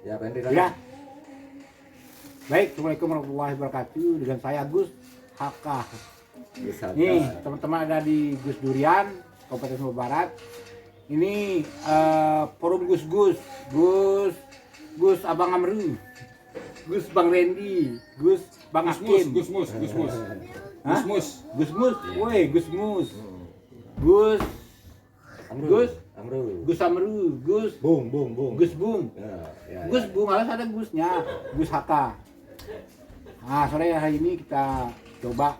Ya, Pendri. Ya. Baik, Assalamualaikum warahmatullahi wabarakatuh. Dengan saya Gus Haka. Nih, teman-teman ada di Gus Durian, Kabupaten Sumbawa Barat. Ini forum Gus Abang Amru, Gus Bang Randy, Gus Bang Hakim. Gusmus. Woi, Gusmus. Gus Amru, Bung. Gus Bung. Ya. Gus Bung harus ada Gusnya, Gus Haka. Nah, sore hari ini kita coba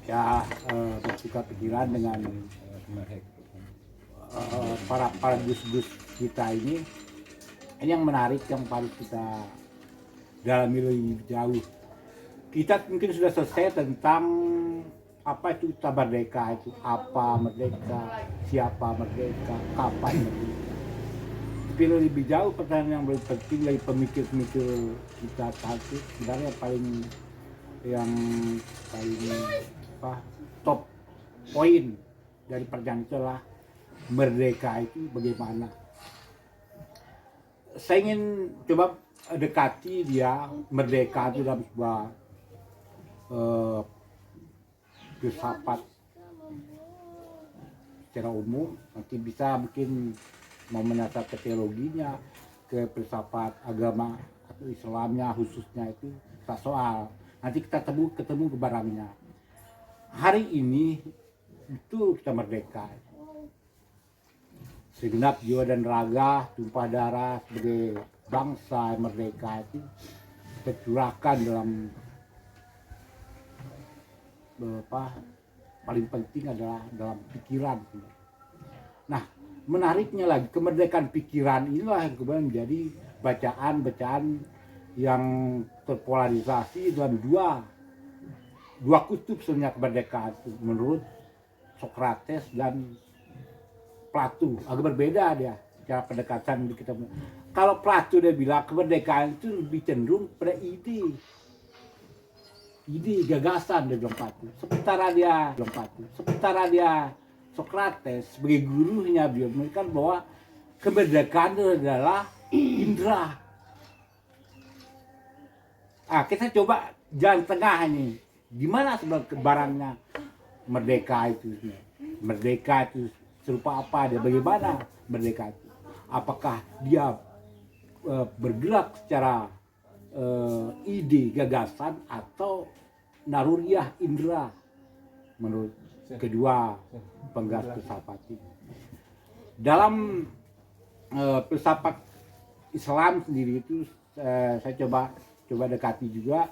ya bertukar pikiran dengan para Gus kita ini yang menarik yang harus kita dalami lebih jauh. Kita mungkin sudah selesai tentang apa itu kita merdeka, itu apa merdeka, siapa merdeka, kapan merdeka. Tapi lebih jauh pertanyaan yang lebih penting dari pemikir-pemikir kita satu sebenarnya yang paling top poin dari perjalanan itulah merdeka itu bagaimana. Saya ingin coba dekati dia merdeka itu dalam sebuah filsafat secara umum, nanti bisa mungkin mau menyasar ke teologinya, ke filsafat agama atau Islamnya khususnya itu tak soal. Nanti kita ketemu ke barangnya. Hari ini itu kita merdeka. Segenap jiwa dan raga, tumpah darah sebagai bangsa merdeka itu kita curahkan dalam paling penting adalah dalam pikiran. Nah, menariknya lagi kemerdekaan pikiran inilah yang kemudian menjadi bacaan-bacaan yang terpolarisasi dalam dua kutub sebenarnya kemerdekaan itu menurut Socrates dan Plato. Agak berbeda dia cara pendekatan kita. Kalau Plato dia bilang kemerdekaan itu lebih cenderung pada ide gagasan dia bilang Plato. Sementara dia Socrates sebagai gurunya dia memberikan bahwa kemerdekaan itu adalah indera. Kita coba jalan tengah ini. Gimana sebenarnya barangnya merdeka itu? Merdeka itu serupa apa dia? Bagaimana merdeka itu? Apakah dia bergerak secara ide gagasan atau naruriah indera menurut kedua penggagas filsafat ini. Dalam filsafat Islam sendiri itu saya coba dekati juga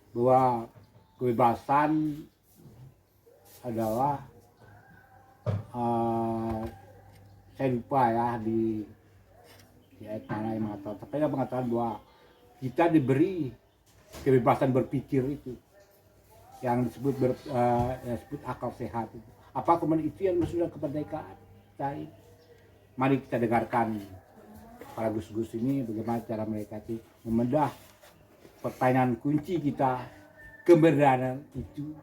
bahwa kebebasan adalah saya lupa ya di ayat mana yang mengatakan, tapi dia mengatakan bahwa kita diberi kebebasan berpikir itu yang disebut akal sehat itu. Apa kemudian itu yang maksudnya kemerdekaan? Mari kita dengarkan para gus-gus ini bagaimana cara mereka itu membedah pertanyaan kunci kita, kemerdekaan itu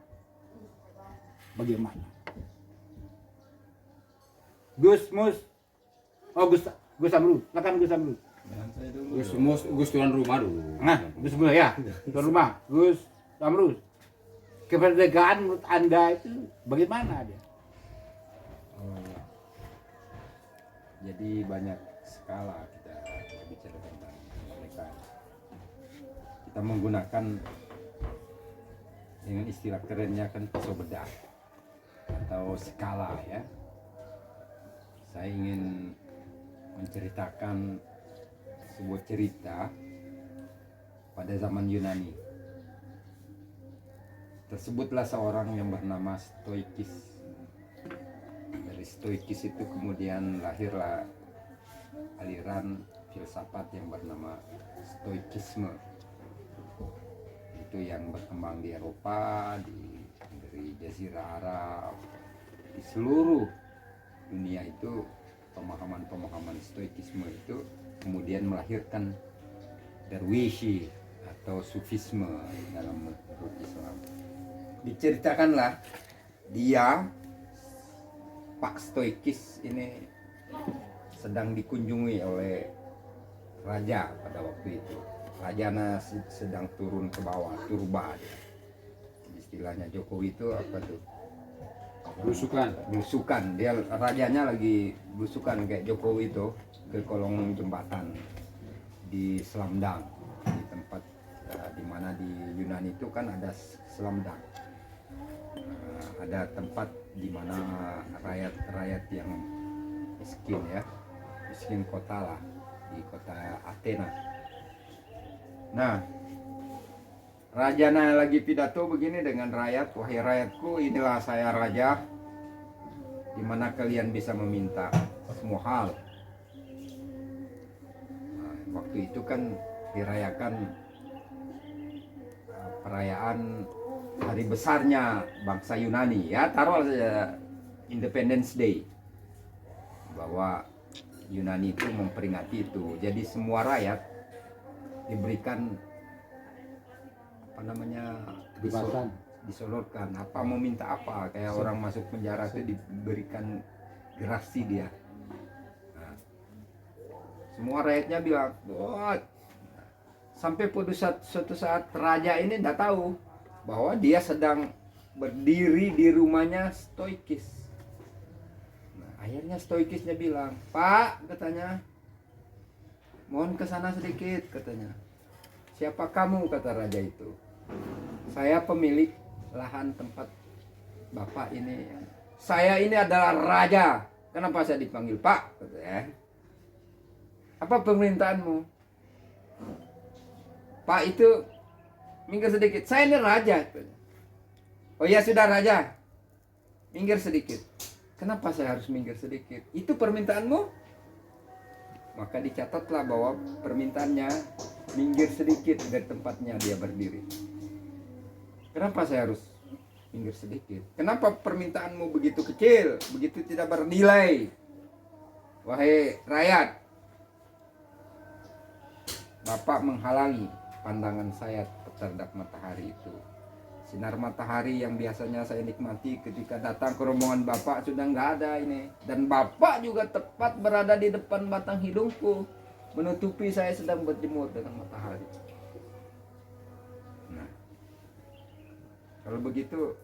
bagaimana? Gus Amru, silakan Gus Amru. Gus tuan rumah dulu. Nah, Gus Amru ya, tuan rumah. Gus Amru, kemerdekaan menurut Anda itu bagaimana dia? Jadi banyak skala kita berbicara tentang kemerdekaan. Kita menggunakan dengan istilah kerennya kan pisau bedah atau skala ya. Saya ingin menceritakan sebuah cerita pada zaman Yunani. Tersebutlah seorang yang bernama Stoikis. Dari Stoikis itu kemudian lahirlah aliran filsafat yang bernama Stoikisme. Itu yang berkembang di Eropa, dari Jazirah Arab, di seluruh dunia itu pemahaman Stoikisme itu kemudian melahirkan Darwishi atau Sufisme dalam menurut Islam. Diceritakanlah dia Pak Stoikis ini sedang dikunjungi oleh raja pada waktu itu. Rajana sedang turun ke bawah, turba dia. Istilahnya Jokowi itu apa tuh? Belusukan. Belusukan. Dia rajanya lagi belusukan kayak Jokowi itu ke kolong jembatan di Selamdang, di tempat di mana di Yunani itu kan ada Selamdang. Ada tempat di mana rakyat-rakyat yang miskin ya, miskin kota lah, di kota Athena. Nah, rajana lagi pidato begini dengan rakyat, wahai rakyatku, inilah saya raja, di mana kalian bisa meminta semua hal. Nah, waktu itu kan dirayakan perayaan hari besarnya bangsa Yunani ya, taruh saja Independence Day, bahwa Yunani itu memperingati itu. Jadi semua rakyat diberikan apa namanya, disodorkan apa, mau minta apa, kayak orang masuk penjara itu diberikan gerasi dia. Nah, semua rakyatnya bilang, wah, sampai pada suatu saat raja ini tidak tahu bahwa dia sedang berdiri di rumahnya Stoikis. Nah, akhirnya Stoikisnya bilang, Pak, katanya, mohon ke sana sedikit, katanya. Siapa kamu, kata raja itu? Saya pemilik lahan tempat Bapak ini. Saya ini adalah raja. Kenapa saya dipanggil Pak? Katanya. Apa permintaanmu? Pak itu minggir sedikit. Saya ini raja. Oh ya sudah raja. Minggir sedikit. Kenapa saya harus minggir sedikit? Itu permintaanmu? Maka dicatatlah bahwa permintaannya minggir sedikit dari tempatnya dia berdiri. Kenapa saya harus minggir sedikit? Kenapa permintaanmu begitu kecil, begitu tidak bernilai? Wahai rakyat, Bapak menghalangi pandangan saya terhadap matahari itu. Sinar matahari yang biasanya saya nikmati ketika datang ke rombongan Bapak sudah nggak ada ini. Dan Bapak juga tepat berada di depan batang hidungku, menutupi saya sedang berjemur dengan matahari. Nah, kalau begitu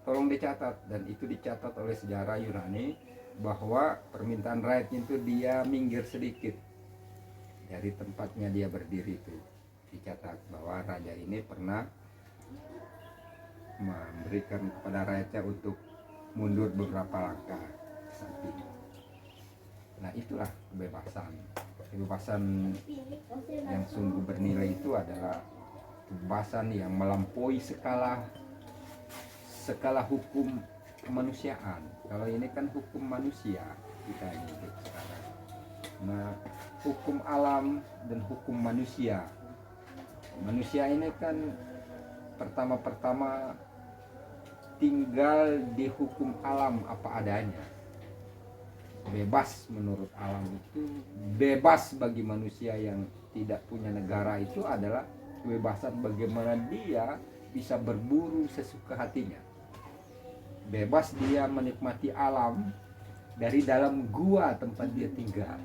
tolong dicatat, dan itu dicatat oleh sejarah Yunani, bahwa permintaan rakyatnya itu dia minggir sedikit dari tempatnya dia berdiri itu. Dicatat bahwa raja ini pernah memberikan kepada rakyatnya untuk mundur beberapa langkah ke samping. Nah, itulah kebebasan. Kebebasan yang sungguh bernilai itu adalah kebebasan yang melampaui skala hukum kemanusiaan. Kalau ini kan hukum manusia kita ini hidup sekarang. Nah, hukum alam dan hukum manusia. Manusia ini kan pertama-pertama tinggal di hukum alam apa adanya. Bebas menurut alam itu, bebas bagi manusia yang tidak punya negara itu adalah kebebasan bagaimana dia bisa berburu sesuka hatinya. Bebas dia menikmati alam dari dalam gua tempat dia tinggal.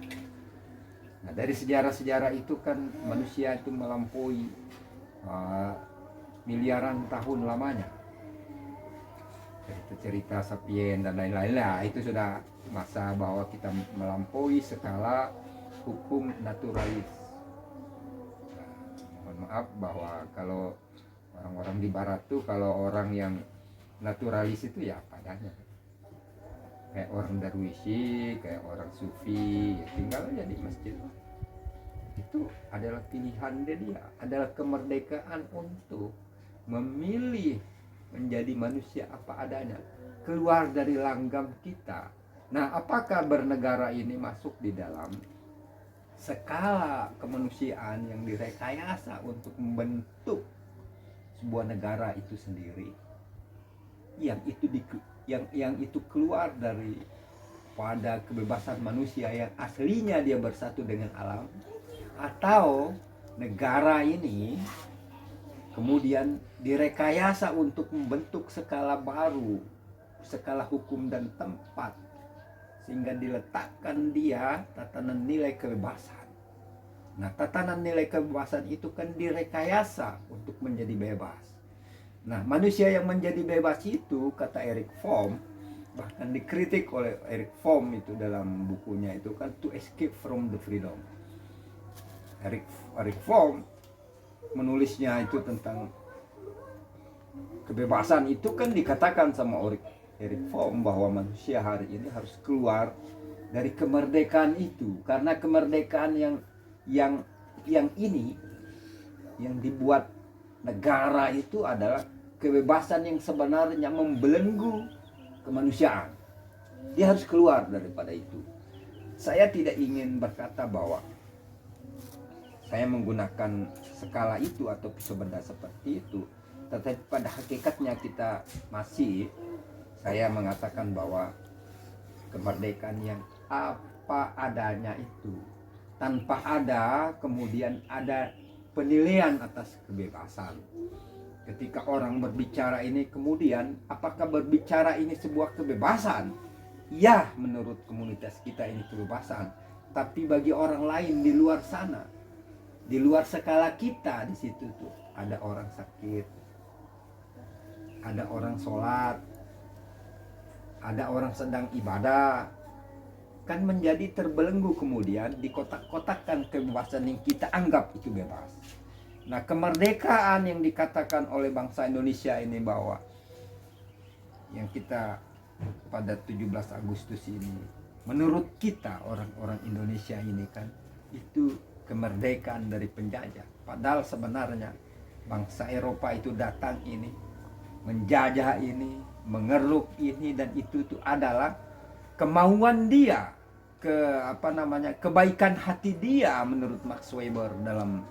Nah, dari sejarah-sejarah itu kan manusia itu melampaui miliaran tahun lamanya. Cerita sapien dan lain-lain lah, itu sudah masa bahwa kita melampaui skala hukum naturalis. Nah, mohon maaf bahwa kalau orang-orang di barat tuh, kalau orang yang naturalis itu ya padanya, kayak orang Darwisi, kayak orang Sufi, ya tinggal aja di masjid. Itu adalah pilihan dia, adalah kemerdekaan untuk memilih menjadi manusia apa adanya, keluar dari langgam kita. Nah, apakah bernegara ini masuk di dalam skala kemanusiaan yang direkayasa untuk membentuk sebuah negara itu sendiri, yang itu keluar dari pada kebebasan manusia yang aslinya dia bersatu dengan alam, atau negara ini kemudian direkayasa untuk membentuk skala baru, skala hukum dan tempat, sehingga diletakkan dia tatanan nilai kebebasan. Nah, tatanan nilai kebebasan itu kan direkayasa untuk menjadi bebas. Nah, manusia yang menjadi bebas itu, kata Eric Fromm, bahkan dikritik oleh Eric Fromm itu dalam bukunya itu kan, to escape from the freedom. Eric Fromm menulisnya itu tentang kebebasan itu kan dikatakan sama Eric Fromm bahwa manusia hari ini harus keluar dari kemerdekaan itu, karena kemerdekaan yang ini yang dibuat negara itu adalah kebebasan yang sebenarnya membelenggu kemanusiaan. Dia harus keluar daripada itu. Saya tidak ingin berkata bahwa saya menggunakan skala itu atau benda seperti itu, tetapi pada hakikatnya kita masih, saya mengatakan bahwa kemerdekaan yang apa adanya itu, tanpa ada kemudian ada penilaian atas kebebasan. Ketika orang berbicara ini kemudian, apakah berbicara ini sebuah kebebasan? Ya, menurut komunitas kita ini kebebasan. Tapi bagi orang lain di luar sana, di luar skala kita, di situ tuh ada orang sakit, ada orang sholat, ada orang sedang ibadah, kan menjadi terbelenggu, kemudian dikotak-kotakkan kebebasan yang kita anggap itu bebas. Nah, kemerdekaan yang dikatakan oleh bangsa Indonesia ini bahwa yang kita pada 17 Agustus ini, menurut kita orang-orang Indonesia ini kan itu kemerdekaan dari penjajah. Padahal sebenarnya bangsa Eropa itu datang ini, menjajah ini, mengeruk ini dan itu adalah kemauan dia, kebaikan hati dia menurut Max Weber dalam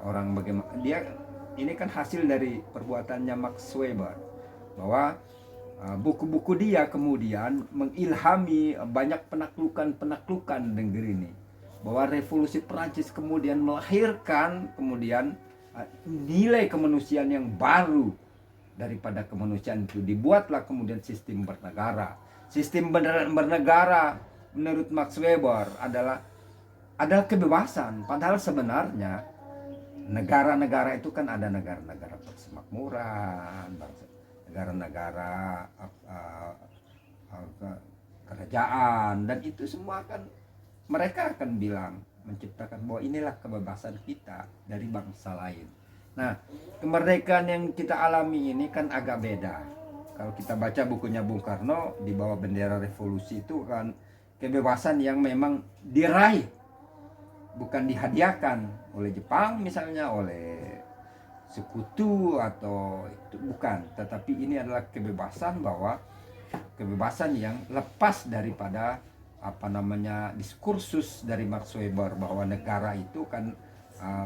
orang bagaimana dia ini kan hasil dari perbuatannya Max Weber, bahwa buku-buku dia kemudian mengilhami banyak penaklukan negeri ini, bahwa revolusi Prancis kemudian melahirkan kemudian nilai kemanusiaan yang baru. Daripada kemanusiaan itu dibuatlah kemudian sistem bernegara. Sistem bernegara menurut Max Weber adalah kebebasan. Padahal sebenarnya negara-negara itu kan ada negara-negara persemakmuran, negara-negara kerajaan, dan itu semua kan mereka akan bilang, menciptakan bahwa inilah kebebasan kita dari bangsa lain. Nah, kemerdekaan yang kita alami ini kan agak beda. Kalau kita baca bukunya Bung Karno, di bawah bendera revolusi itu kan kebebasan yang memang diraih, bukan dihadiahkan oleh Jepang misalnya, oleh sekutu atau itu, bukan. Tetapi ini adalah kebebasan, bahwa kebebasan yang lepas daripada diskursus dari Max Weber bahwa negara itu kan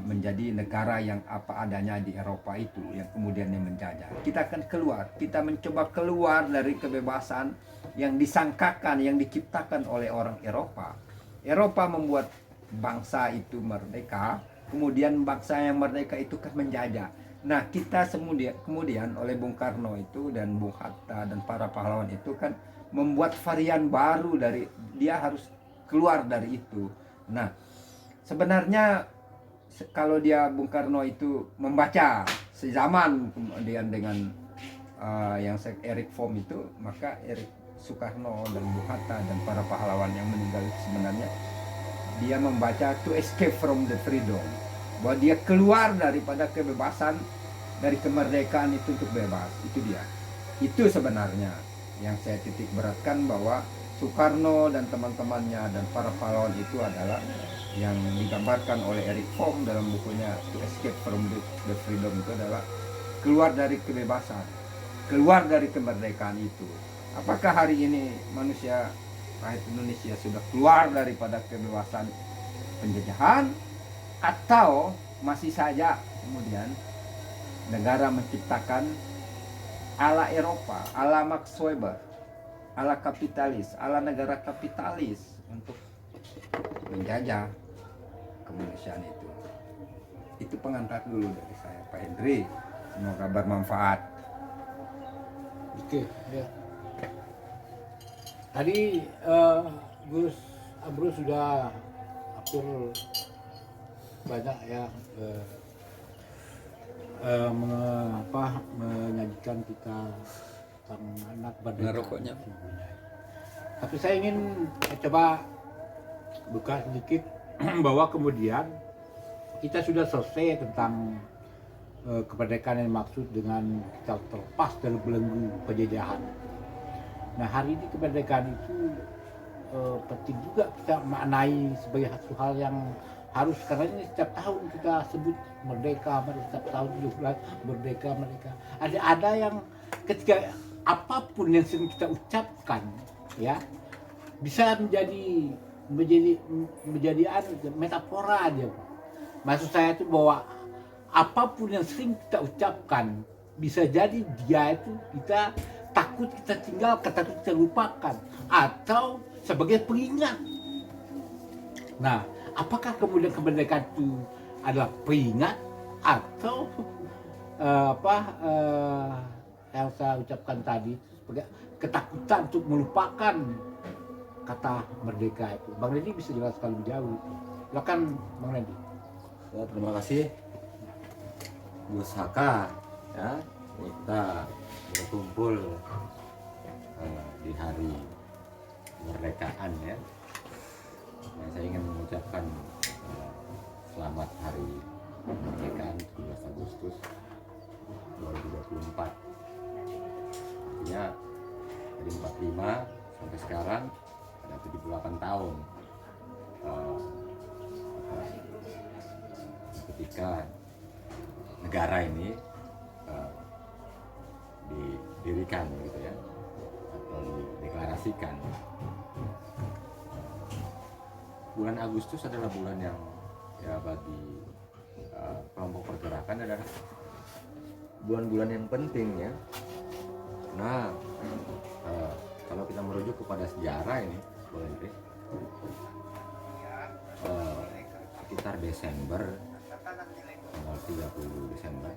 menjadi negara yang apa adanya di Eropa itu, yang kemudian yang menjajah. Kita akan keluar, kita mencoba keluar dari kebebasan yang disangkakan, yang diciptakan oleh orang Eropa. Eropa membuat bangsa itu merdeka, kemudian bangsa yang merdeka itu kan menjajah. Nah, kita kemudian oleh Bung Karno itu dan Bung Hatta dan para pahlawan itu kan membuat varian baru dari, dia harus keluar dari itu. Nah, sebenarnya kalau dia Bung Karno itu membaca sezaman kemudian dengan yang Eric Fromm itu, maka Eric Soekarno dan Bung Hatta dan para pahlawan yang meninggal sebenarnya dia membaca to escape from the freedom, bahwa dia keluar daripada kebebasan, dari kemerdekaan itu untuk bebas. Itu dia. Itu sebenarnya yang saya titik beratkan, bahwa Soekarno dan teman-temannya dan para pahlawan itu adalah yang digambarkan oleh Eric Fromm dalam bukunya To Escape from the Freedom, itu adalah keluar dari kebebasan, keluar dari kemerdekaan itu. Apakah hari ini manusia rakyat Indonesia sudah keluar daripada kebebasan penjajahan, atau masih saja kemudian negara menciptakan ala Eropa, ala Max Weber, ala kapitalis, ala negara kapitalis untuk menjajah kemanusiaan itu. Itu pengantar dulu dari saya, Pak Hendri. Semoga bermanfaat. Oke, ya. Tadi Gus bro sudah hampir banyak ya menyajikan kita tentang anak merdeka. Ngerokoknya. Tapi saya ingin coba buka sedikit bahwa kemudian kita sudah selesai tentang kemerdekaan yang maksud dengan kita terlepas dari belenggu penjajahan. Nah, hari ini kemerdekaan itu penting juga kita maknai sebagai satu hal yang harus, karena ini setiap tahun kita sebut merdeka, setiap tahun 17 merdeka. Ada yang ketika apapun yang sering kita ucapkan ya bisa menjadi metafora aja. Maksud saya itu bahwa apapun yang sering kita ucapkan bisa jadi dia itu kita takut kita tinggalkan, takut kita lupakan, atau sebagai pengingat. Nah, apakah kemudian kemerdekaan itu adalah pengingat atau yang saya ucapkan tadi sebagai ketakutan untuk melupakan kata merdeka itu? Bang Nedi bisa jelaskan lebih jauh. Silakan Bang Nedi. Ya, terima kasih Gus Haka ya, kita berkumpul di hari kemerdekaan ya. Nah, saya ingin mengucapkan selamat hari kemerdekaan 17 Agustus 2024. Artinya dari 45 sampai sekarang ada 78 tahun ketika negara ini didirikan gitu ya, atau dideklarasikan. Bulan Agustus adalah bulan yang ya bagi kelompok pergerakan adalah bulan-bulan yang penting ya. Nah, kalau kita merujuk kepada sejarah ini, boleh sekitar Desember, tanggal 30 Desember